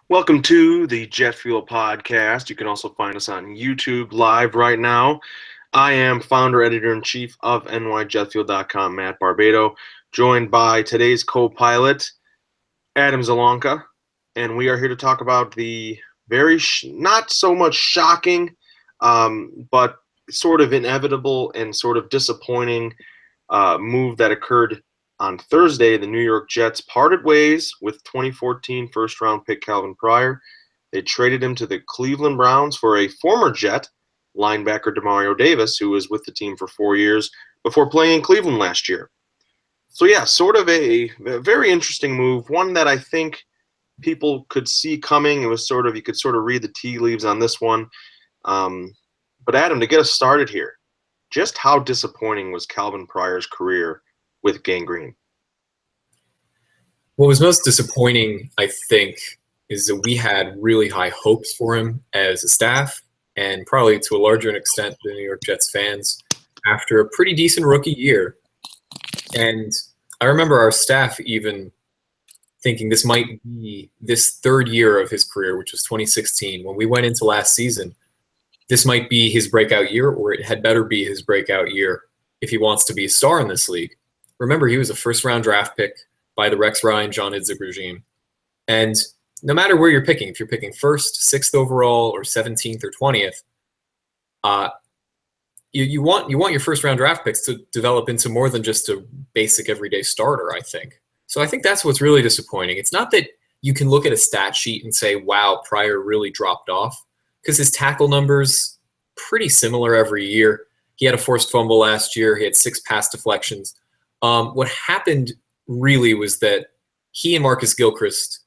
Welcome to the Jet Fuel Podcast. You can also find us on YouTube live right now. I am founder, editor in chief of nyjetfuel.com, Matt Barbato, joined by today's co pilot, Adam Zielonka. And we are here to talk about the not so much shocking, but sort of inevitable and sort of disappointing move that occurred on Thursday. The New York Jets parted ways with 2014 first-round pick Calvin Pryor. They traded him to the Cleveland Browns for a former Jet, linebacker Demario Davis, who was with the team for 4 years before playing in Cleveland last year. So yeah, sort of a very interesting move, one that I think people could see coming. It was you could sort of read the tea leaves on this one. But Adam, to get us started here, just how disappointing was Calvin Pryor's career with gangrene? What was most disappointing, I think, is that we had really high hopes for him as a staff, and probably to a larger extent the New York Jets fans, after a pretty decent rookie year. And I remember our staff even thinking this might be this third year of his career, which was 2016. When we went into last season, this might be his breakout year, or it had better be his breakout year if he wants to be a star in this league. Remember, he was a first-round draft pick by the Rex Ryan, John Idzik regime. And no matter where you're picking, if you're picking first, 6th overall, or 17th or 20th, you want your first-round draft picks to develop into more than just a basic everyday starter, I think. So I think that's what's really disappointing. It's not that you can look at a stat sheet and say, wow, Pryor really dropped off, because his tackle numbers pretty similar every year. He had a forced fumble last year. He had 6 pass deflections. What happened really was that he and Marcus Gilchrist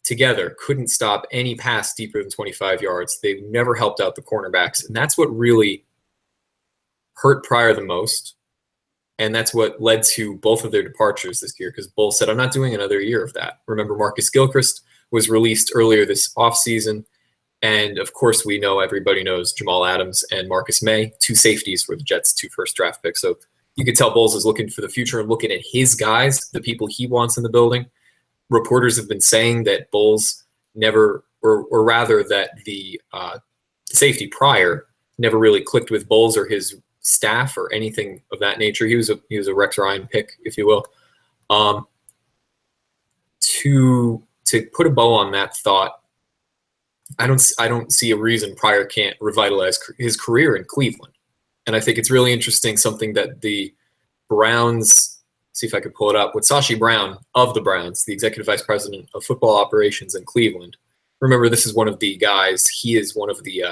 together couldn't stop any pass deeper than 25 yards. They've never helped out the cornerbacks, and that's what really hurt Pryor the most. And that's what led to both of their departures this year, because Bull said, I'm not doing another year of that. Remember, Marcus Gilchrist was released earlier this offseason. And, of course, everybody knows Jamal Adams and Marcus May, 2 safeties were the Jets' 2 first draft picks. So you could tell Bowles is looking for the future and looking at his guys, the people he wants in the building. Reporters have been saying that Bowles never, or rather that the safety Pryor never really clicked with Bowles or his staff or anything of that nature. He was a Rex Ryan pick, if you will. To put a bow on that thought, I don't see a reason Pryor can't revitalize his career in Cleveland. And I think it's really interesting, something that the Browns, see if I could pull it up, with Sashi Brown of the Browns, the executive vice president of football operations in Cleveland. Remember, this is one of the guys, he is one of the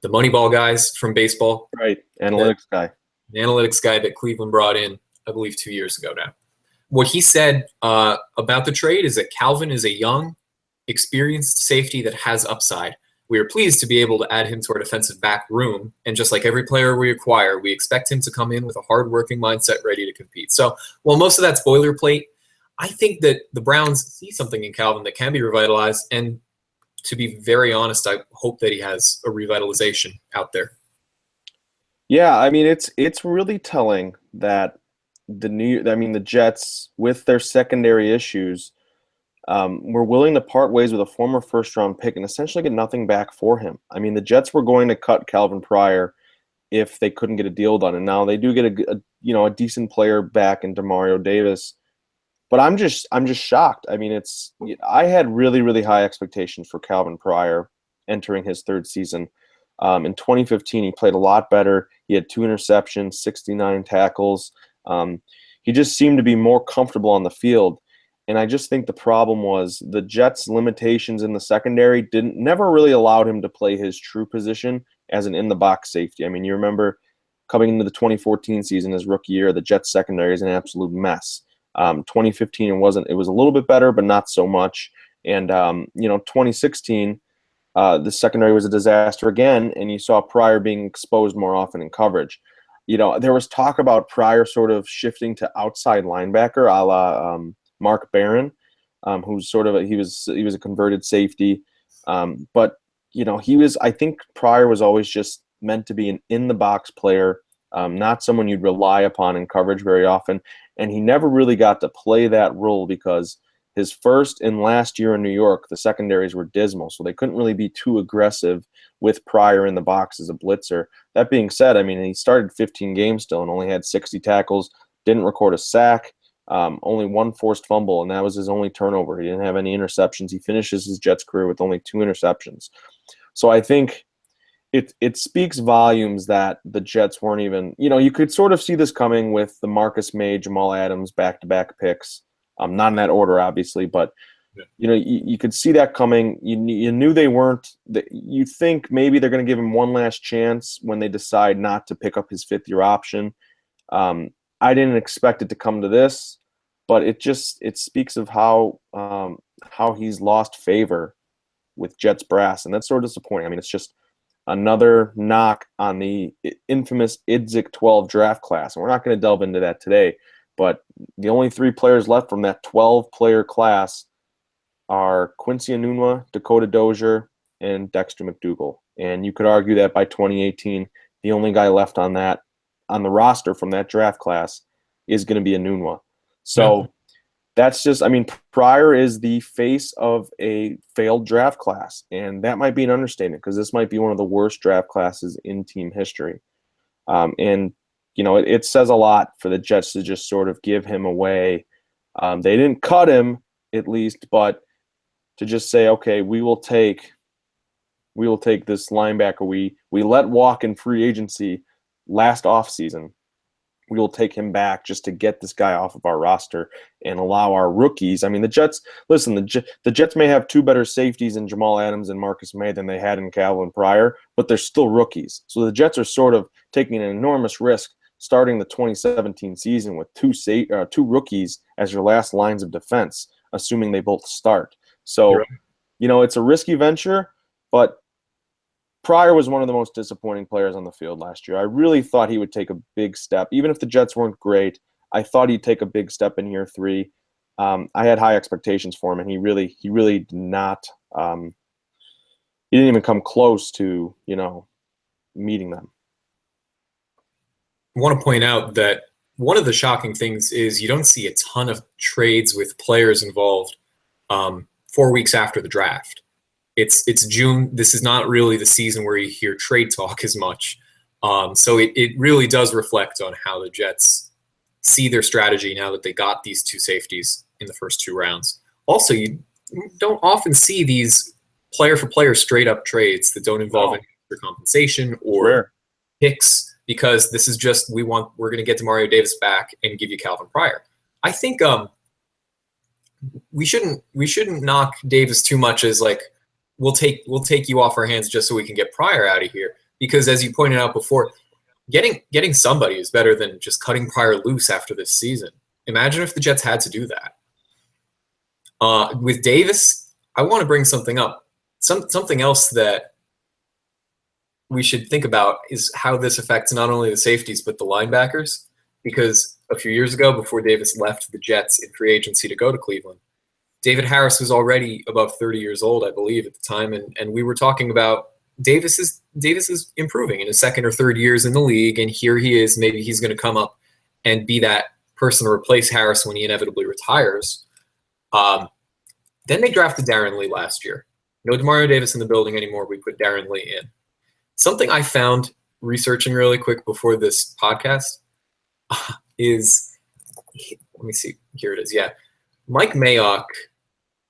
Moneyball guys from baseball. Right, analytics guy. The analytics guy that Cleveland brought in, I believe, 2 years ago now. What he said about the trade is that Calvin is a young, experienced safety that has upside. We are pleased to be able to add him to our defensive back room, and just like every player we acquire, we expect him to come in with a hard-working mindset ready to compete. So while most of that's boilerplate, I think that the Browns see something in Calvin that can be revitalized, and to be very honest, I hope that he has a revitalization out there. Yeah, I mean, it's really telling that the Jets, with their secondary issues, were willing to part ways with a former first-round pick and essentially get nothing back for him. I mean, the Jets were going to cut Calvin Pryor if they couldn't get a deal done, and now they do get a decent player back in Demario Davis. But I'm just shocked. I mean, I had really, really high expectations for Calvin Pryor entering his 3rd season. In 2015, he played a lot better. He had 2 interceptions, 69 tackles. He just seemed to be more comfortable on the field. And I just think the problem was the Jets' limitations in the secondary never really allowed him to play his true position as an in-the-box safety. I mean, you remember coming into the 2014 season, his rookie year, the Jets' secondary is an absolute mess. 2015, it was a little bit better, but not so much. And 2016, the secondary was a disaster again, and you saw Pryor being exposed more often in coverage. There was talk about Pryor sort of shifting to outside linebacker, a la Mark Barron, who's he was a converted safety, but I think Pryor was always just meant to be an in the box player, not someone you'd rely upon in coverage very often, and he never really got to play that role because his first and last year in New York, the secondaries were dismal, so they couldn't really be too aggressive with Pryor in the box as a blitzer. That being said, I mean, he started 15 games still and only had 60 tackles, didn't record a sack, only one forced fumble, and that was his only turnover. He didn't have any interceptions. He finishes his Jets career with only 2 interceptions. So I think it speaks volumes that the Jets weren't even, you could sort of see this coming with the Marcus May, Jamal Adams back-to-back picks. Not in that order, obviously, but you could see that coming. You knew they weren't. You think maybe they're going to give him one last chance when they decide not to pick up his 5th-year option. I didn't expect it to come to this, but it speaks of how he's lost favor with Jets brass, and that's sort of disappointing. I mean, it's just another knock on the infamous Idzik 12 draft class. And we're not going to delve into that today, but the only 3 players left from that 12-player class are Quincy Enunwa, Dakota Dozier, and Dexter McDougal. And you could argue that by 2018, the only guy left on the roster from that draft class is going to be Enunwa. So that's just, I mean, Pryor is the face of a failed draft class, and that might be an understatement because this might be one of the worst draft classes in team history. And, it says a lot for the Jets to just sort of give him away. They didn't cut him, at least, but to just say, okay, we will take this linebacker we let walk in free agency last offseason. We will take him back just to get this guy off of our roster and allow our rookies. I mean, the Jets may have 2 better safeties in Jamal Adams and Marcus May than they had in Calvin Pryor, but they're still rookies. So the Jets are sort of taking an enormous risk starting the 2017 season with 2 rookies as your last lines of defense, assuming they both start. So, it's a risky venture, but Pryor was one of the most disappointing players on the field last year. I really thought he would take a big step. Even if the Jets weren't great, I thought he'd take a big step in year 3. I had high expectations for him, and he really did not. He didn't even come close to, meeting them. I want to point out that one of the shocking things is you don't see a ton of trades with players involved 4 weeks after the draft. It's June. This is not really the season where you hear trade talk as much. So it really does reflect on how the Jets see their strategy now that they got these 2 safeties in the first 2 rounds. Also, you don't often see these player-for-player straight-up trades that don't involve any extra compensation or picks, because this is just we're going to get Demario Davis back and give you Calvin Pryor. I think we shouldn't knock Davis too much as like, we'll take you off our hands just so we can get Pryor out of here. Because as you pointed out before, getting somebody is better than just cutting Pryor loose after this season. Imagine if the Jets had to do that. With Davis, I want to bring something up. Something else that we should think about is how this affects not only the safeties but the linebackers. Because a few years ago, before Davis left the Jets in free agency to go to Cleveland, David Harris was already above 30 years old, I believe, at the time, and we were talking about Davis is improving in his 2nd or 3rd years in the league, and here he is. Maybe he's going to come up and be that person to replace Harris when he inevitably retires. Then they drafted Darren Lee last year. No Demario Davis in the building anymore. We put Darren Lee in. Something I found researching really quick before this podcast is, let me see, here it is. Yeah, Mike Mayock.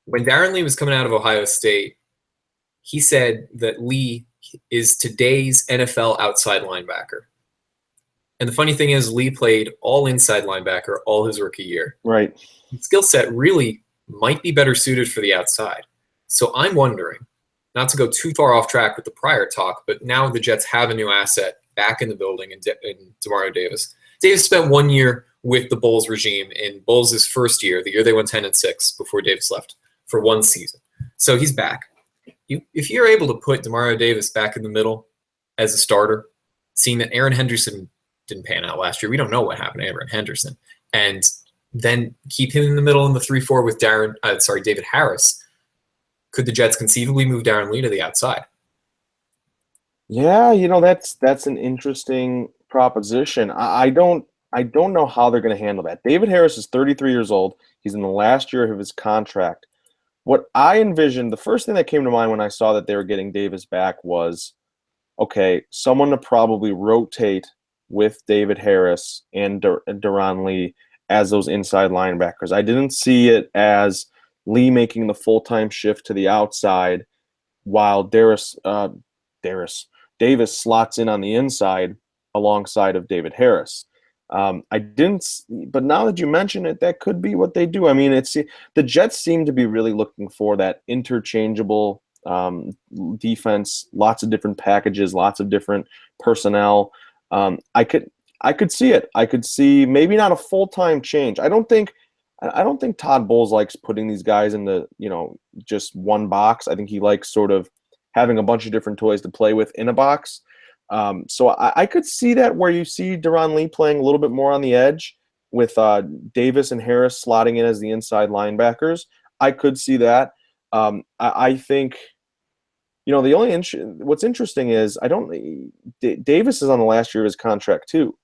When Darren Lee was coming out of Ohio State, he said that Lee is today's NFL outside linebacker. And the funny thing is, Lee played all inside linebacker all his rookie year. Right. His skill set really might be better suited for the outside. So I'm wondering, not to go too far off track with the Pryor talk, but now the Jets have a new asset back in the building in Demario Davis. Davis spent 1 year with the Bulls regime in Bulls' first year, the year they went 10-6 before Davis left, for 1 season. So he's back. If you're able to put Demario Davis back in the middle as a starter, seeing that Aaron Henderson didn't pan out last year, we don't know what happened to Aaron Henderson, and then keep him in the middle in the 3-4 with David Harris, could the Jets conceivably move Darren Lee to the outside? Yeah, that's an interesting proposition. I don't I don't know how they're going to handle that. David Harris is 33 years old. He's in the last year of his contract. What I envisioned, the first thing that came to mind when I saw that they were getting Davis back was, okay, someone to probably rotate with David Harris and Deron Lee as those inside linebackers. I didn't see it as Lee making the full-time shift to the outside while Davis slots in on the inside alongside of David Harris. I didn't, but now that you mention it, that could be what they do. I mean, the Jets seem to be really looking for that interchangeable defense, lots of different packages, lots of different personnel. I could see it. I could see maybe not a full-time change. I don't think Todd Bowles likes putting these guys into, just one box. I think he likes sort of having a bunch of different toys to play with in a box. So I could see that where you see Deron Lee playing a little bit more on the edge with Davis and Harris slotting in as the inside linebackers. I could see that. I think, what's interesting is Davis is on the last year of his contract too.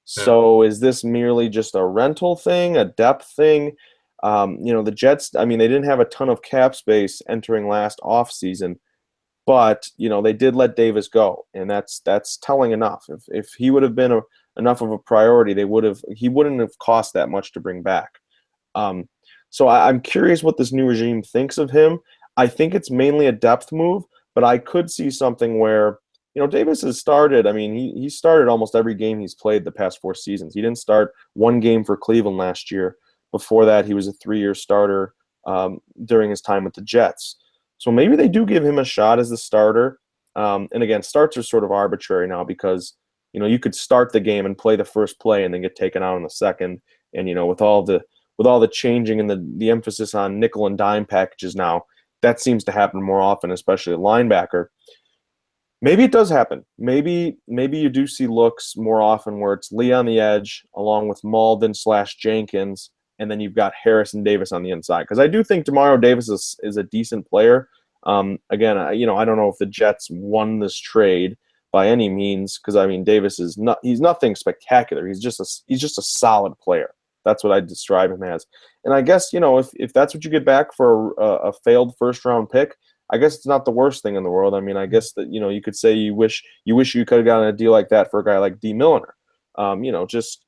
So is this merely just a rental thing, a depth thing? The Jets, I mean, they didn't have a ton of cap space entering last offseason, but, they did let Davis go, and that's telling enough. If he would have been enough of a priority, he wouldn't have cost that much to bring back. So I'm curious what this new regime thinks of him. I think it's mainly a depth move, but I could see something where, Davis has started. I mean, he started almost every game he's played the past 4 seasons. He didn't start one game for Cleveland last year. Before that, he was a 3-year starter during his time with the Jets. So maybe they do give him a shot as the starter. And again, starts are sort of arbitrary now because, you could start the game and play the first play and then get taken out in the second. And, with all the changing and the emphasis on nickel and dime packages now, that seems to happen more often, especially at linebacker. Maybe it does happen. Maybe you do see looks more often where it's Lee on the edge along with Malden / Jenkins, and then you've got Harris and Davis on the inside. Because I do think Demario Davis is a decent player. Again, I don't know if the Jets won this trade by any means, because I mean Davis he's nothing spectacular. He's just a solid player. That's what I'd describe him as. And I guess if that's what you get back for a failed first round pick, I guess it's not the worst thing in the world. I mean, I guess that you could say you wish you could have gotten a deal like that for a guy like D. Milliner. Just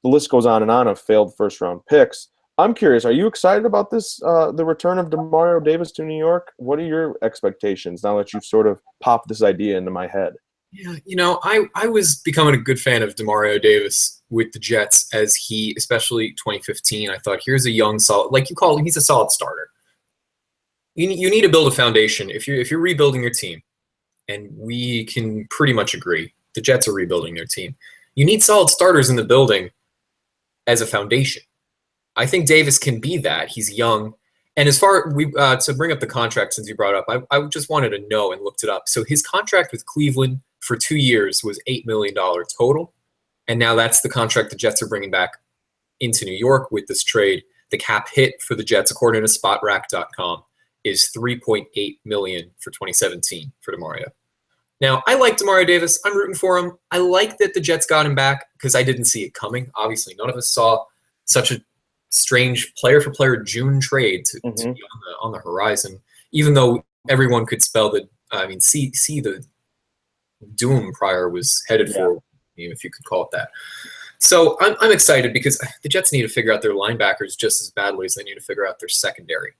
the list goes on and on of failed first round picks. I'm curious, are you excited about this, the return of Demario Davis to New York? What are your expectations now that you've sort of popped this idea into my head? Yeah, I was becoming a good fan of Demario Davis with the Jets especially 2015. I thought, here's a young, solid, like you call him, he's a solid starter. You need to build a foundation. If you're rebuilding your team, and we can pretty much agree, the Jets are rebuilding their team. You need solid starters in the building as a foundation. I think Davis can be that. He's young. And as far to bring up the contract, since you brought it up, I just wanted to know and looked it up. So his contract with Cleveland for 2 years was $8 million total. And now that's the contract the Jets are bringing back into New York with this trade. The cap hit for the Jets, according to spotrac.com, is $3.8 million for 2017 for Demario. Now, I like Demario Davis. I'm rooting for him. I like that the Jets got him back because I didn't see it coming. Obviously, none of us saw such a strange player-for-player June trade to be on the horizon, even though everyone could see the doom Pryor was headed for, if you could call it that. So I'm excited because the Jets need to figure out their linebackers just as badly as they need to figure out their secondary.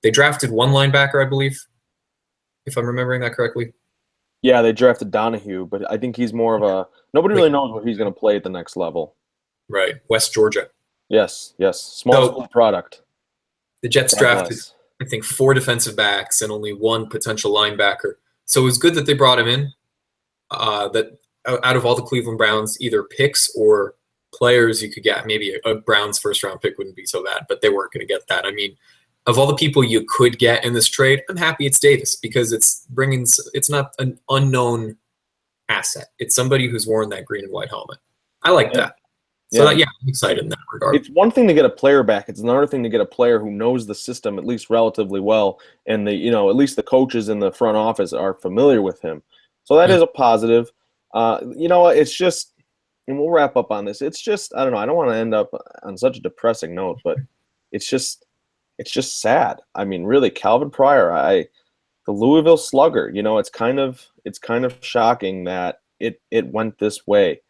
They drafted one linebacker, I believe, if I'm remembering that correctly. Yeah, they drafted Donahue, but I think he's more of a – nobody really knows where he's going to play at the next level. Right, West Georgia. Yes. Small school product. The Jets drafted, I think, 4 defensive backs and only 1 potential linebacker. So it was good that they brought him in. That out of all the Cleveland Browns, either picks or players you could get, maybe a Browns first-round pick wouldn't be so bad, but they weren't going to get that. I mean, of all the people you could get in this trade, I'm happy it's Davis because it's not an unknown asset. It's somebody who's worn that green and white helmet. I like that. So, I'm excited in that regard. It's one thing to get a player back. It's another thing to get a player who knows the system at least relatively well, and at least the coaches in the front office are familiar with him. So that is a positive. It's just and we'll wrap up on this. It's just, I don't know. I don't want to end up on such a depressing note, but it's just sad. I mean, really, Calvin Pryor, the Louisville Slugger. You know, it's kind of shocking that it went this way.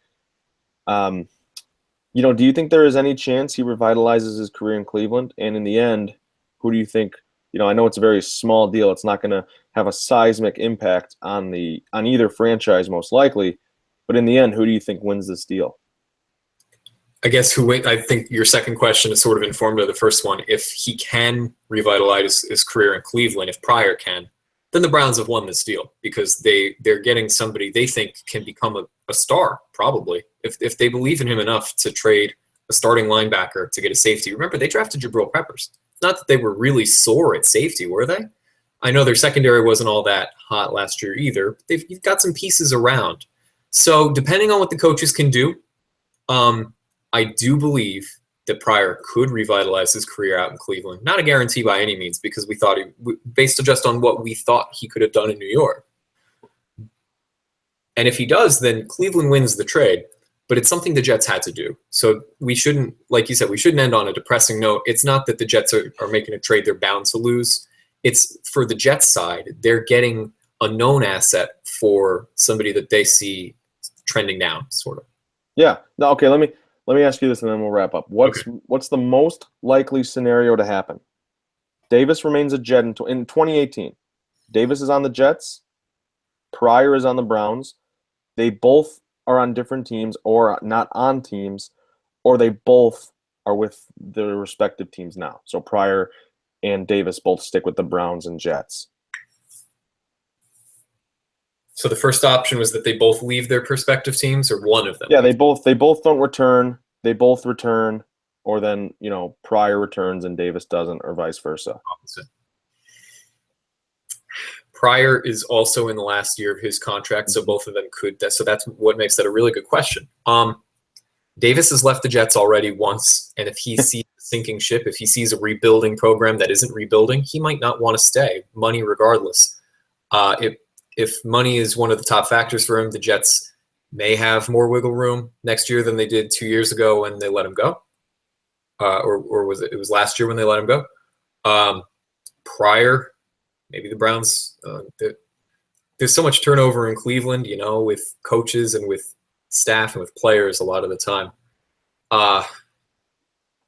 You know, do you think there is any chance he revitalizes his career in Cleveland? And in the end, who do you think? You know, I know it's a very small deal. It's not going to have a seismic impact on either franchise, most likely. But in the end, who do you think wins this deal? I guess I think your second question is sort of informed of the first one. If he can revitalize his career in Cleveland, if Pryor can, then the Browns have won this deal because they're getting somebody they think can become a star, probably. If they believe in him enough to trade a starting linebacker to get a safety. Remember, they drafted Jabril Peppers. It's not that they were really sore at safety, were they? I know their secondary wasn't all that hot last year either. But you've got some pieces around. So depending on what the coaches can do, I do believe that Pryor could revitalize his career out in Cleveland. Not a guarantee by any means, because we thought based just on what we thought he could have done in New York. And if he does, then Cleveland wins the trade. But it's something the Jets had to do. So we shouldn't, like you said, we shouldn't end on a depressing note. It's not that the Jets are making a trade they're bound to lose. It's for the Jets side, they're getting a known asset for somebody that they see trending down, sort of. Yeah. No, okay, let me ask you this and then we'll wrap up. What's the most likely scenario to happen? Davis remains a Jet in 2018. Davis is on the Jets. Pryor is on the Browns. They both are on different teams or not on teams, or they both are with their respective teams now. So Pryor and Davis both stick with the Browns and Jets. So the first option was that they both leave their respective teams, or one of them? Yeah, they both don't return. They both return, or then, you know, Pryor returns and Davis doesn't, or vice versa. Opposite. Pryor is also in the last year of his contract, so both of them could. So that's what makes that a really good question. Davis has left the Jets already once, and if he sees a sinking ship, if he sees a rebuilding program that isn't rebuilding, he might not want to stay, money regardless. If money is one of the top factors for him, the Jets may have more wiggle room next year than they did 2 years ago when they let him go. Or was it was last year when they let him go? Pryor, maybe the Browns. There's so much turnover in Cleveland, you know, with coaches and with staff and with players a lot of the time.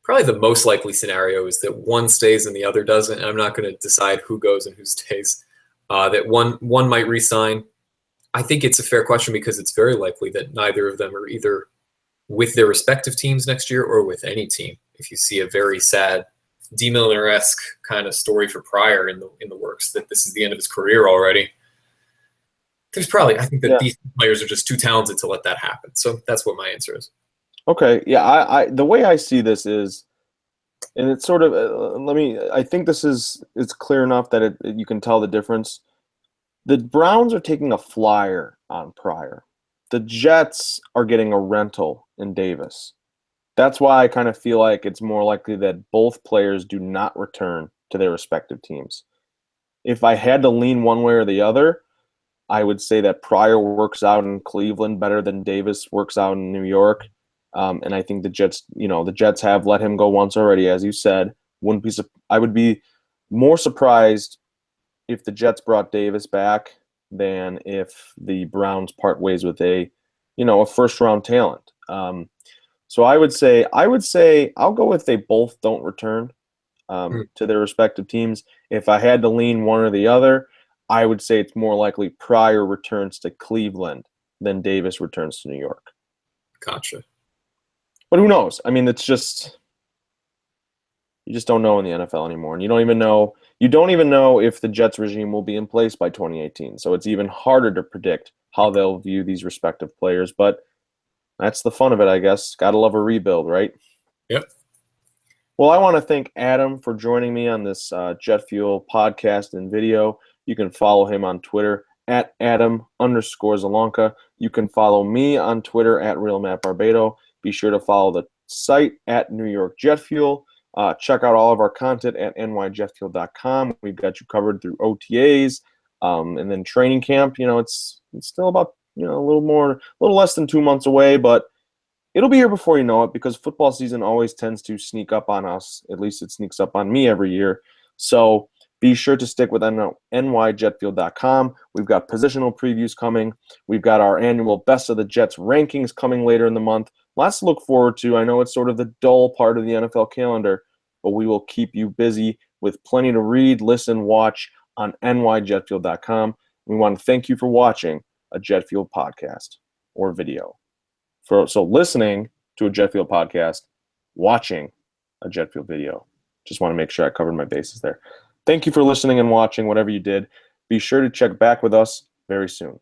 Probably the most likely scenario is that one stays and the other doesn't. I'm not going to decide who goes and who stays. That one might resign. I think it's a fair question because it's very likely that neither of them are either with their respective teams next year or with any team. If you see a very sad D. Milliner-esque kind of story for Pryor in the works, that this is the end of his career already, there's probably, I think that these players are just too talented to let that happen. So that's what my answer is. Okay, yeah, I the way I see this is, and it's sort of I think it's clear enough that you can tell the difference. The Browns are taking a flyer on Pryor. The Jets are getting a rental in Davis. That's why I kind of feel like it's more likely that both players do not return to their respective teams. If I had to lean one way or the other, I would say that Pryor works out in Cleveland better than Davis works out in New York. And I think the Jets have let him go once already, as you said. I would be more surprised if the Jets brought Davis back than if the Browns part ways with a first round talent. So I would say I'll go with they both don't return to their respective teams. If I had to lean one or the other, I would say it's more likely Pryor returns to Cleveland than Davis returns to New York. Gotcha. But who knows? I mean, you just don't know in the NFL anymore, and you don't even know if the Jets regime will be in place by 2018. So it's even harder to predict how they'll view these respective players. But that's the fun of it, I guess. Gotta love a rebuild, right? Yep. Well, I want to thank Adam for joining me on this Jet Fuel podcast and video. You can follow him on Twitter at Adam_Zielonka. You can follow me on Twitter at RealMattBarbato. Be sure to follow the site at New York Jet Fuel. Check out all of our content at nyjetfuel.com. We've got you covered through OTAs, and then training camp. It's still about a little less than 2 months away, but it'll be here before you know it, because football season always tends to sneak up on us. At least it sneaks up on me every year. So be sure to stick with nyjetfield.com. We've got positional previews coming. We've got our annual Best of the Jets rankings coming later in the month. Lots to look forward to. I know it's sort of the dull part of the NFL calendar, but we will keep you busy with plenty to read, listen, watch on nyjetfield.com. We want to thank you for watching a Jetfield podcast or video. So listening to a Jetfield podcast, watching a Jetfield video. Just want to make sure I covered my bases there. Thank you for listening and watching, whatever you did. Be sure to check back with us very soon.